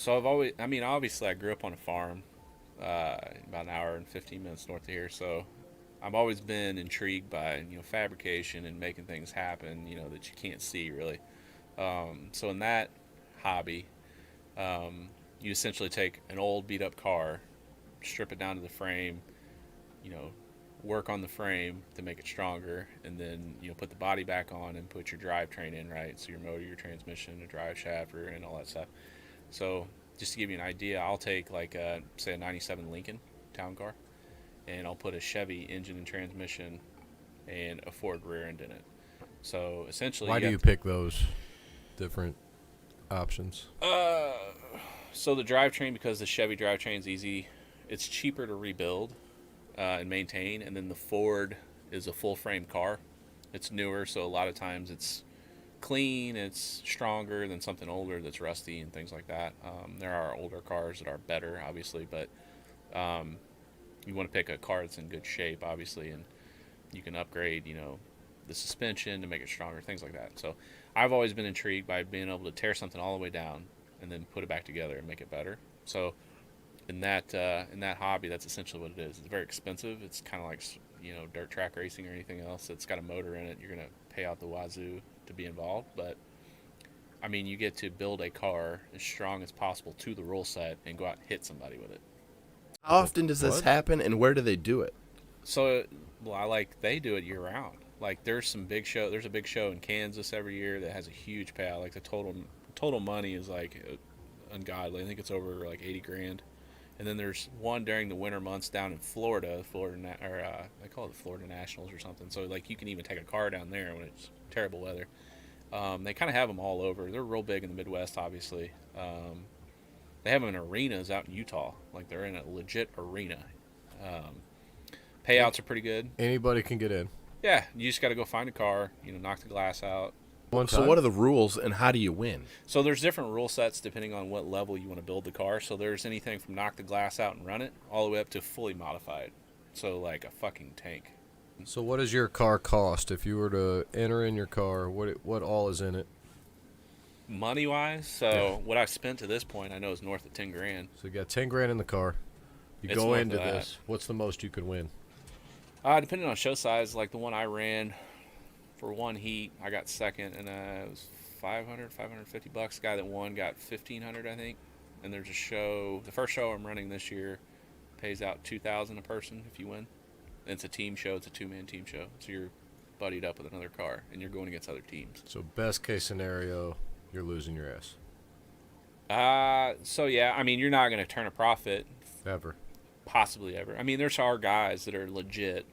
So obviously I grew up on a farm, about an hour and 15 minutes north of here. So I've always been intrigued by, fabrication and making things happen, that you can't see really. So in that hobby, you essentially take an old beat up car, strip it down to the frame, you know, work on the frame to make it stronger, and then put the body back on and put your drivetrain in, right? So your motor, your transmission, a drive shaft, and all that stuff. So just to give you an idea, I'll take like say a '97 Lincoln town car, and I'll put a Chevy engine and transmission and a Ford rear end in it. So essentially, Why do you pick those different options? so the drivetrain, because the Chevy drivetrain is easy, it's cheaper to rebuild and maintain, and then the Ford is a full frame car. It's newer, so a lot of times it's clean, it's stronger than something older that's rusty and things like that. There are older cars that are better, obviously, but you want to pick a car that's in good shape, obviously, and you can upgrade, the suspension to make it stronger, things like that. So I've always been intrigued by being able to tear something all the way down and then put it back together and make it better. So in that hobby, that's essentially what it is. It's very expensive. It's kind of like dirt track racing or anything else. It's got a motor in it. You're gonna pay out the wazoo to be involved, but I mean, you get to build a car as strong as possible to the rule set and go out and hit somebody with it. How often does this What? happen, and where do they do it? So, well, they do it year round. Like there's some big show. There's a big show in Kansas every year that has a huge payout. Like the total money is like ungodly. I think it's over like 80 grand. And then there's one during the winter months down in Florida, they call it the Florida Nationals or something. So like you can even take a car down there when it's terrible weather. They kind of have them all over. They're real big in the Midwest, obviously. They have them in arenas out in Utah. Like they're in a legit arena. Um, Payouts are pretty good. Anybody can get in. Yeah, you just got to go find a car, knock the glass out. One So time? what are the rules, and how do you win? So there's different rule sets depending on what level you want to build the car. So there's anything from knock the glass out and run it all the way up to fully modified. So like a fucking tank. So what does your car cost? If you were to enter in your car, what all is in it? Money wise, so what I've spent to this point, I know is north of 10 grand. So you got 10 grand in the car. You It's go north into of that. this. What's the most you could win? Depending on show size, like the one I ran for one heat, I got second, and it was 550 bucks. The guy that won got 1,500, I think. And there's a show. The first show I'm running this year pays out 2,000 a person if you win. And it's a team show. It's a two-man team show. So you're buddied up with another car, and you're going against other teams. So best case scenario, you're losing your ass. So yeah, I mean, you're not going to turn a profit Ever. possibly ever. I mean, there's our guys that are legit,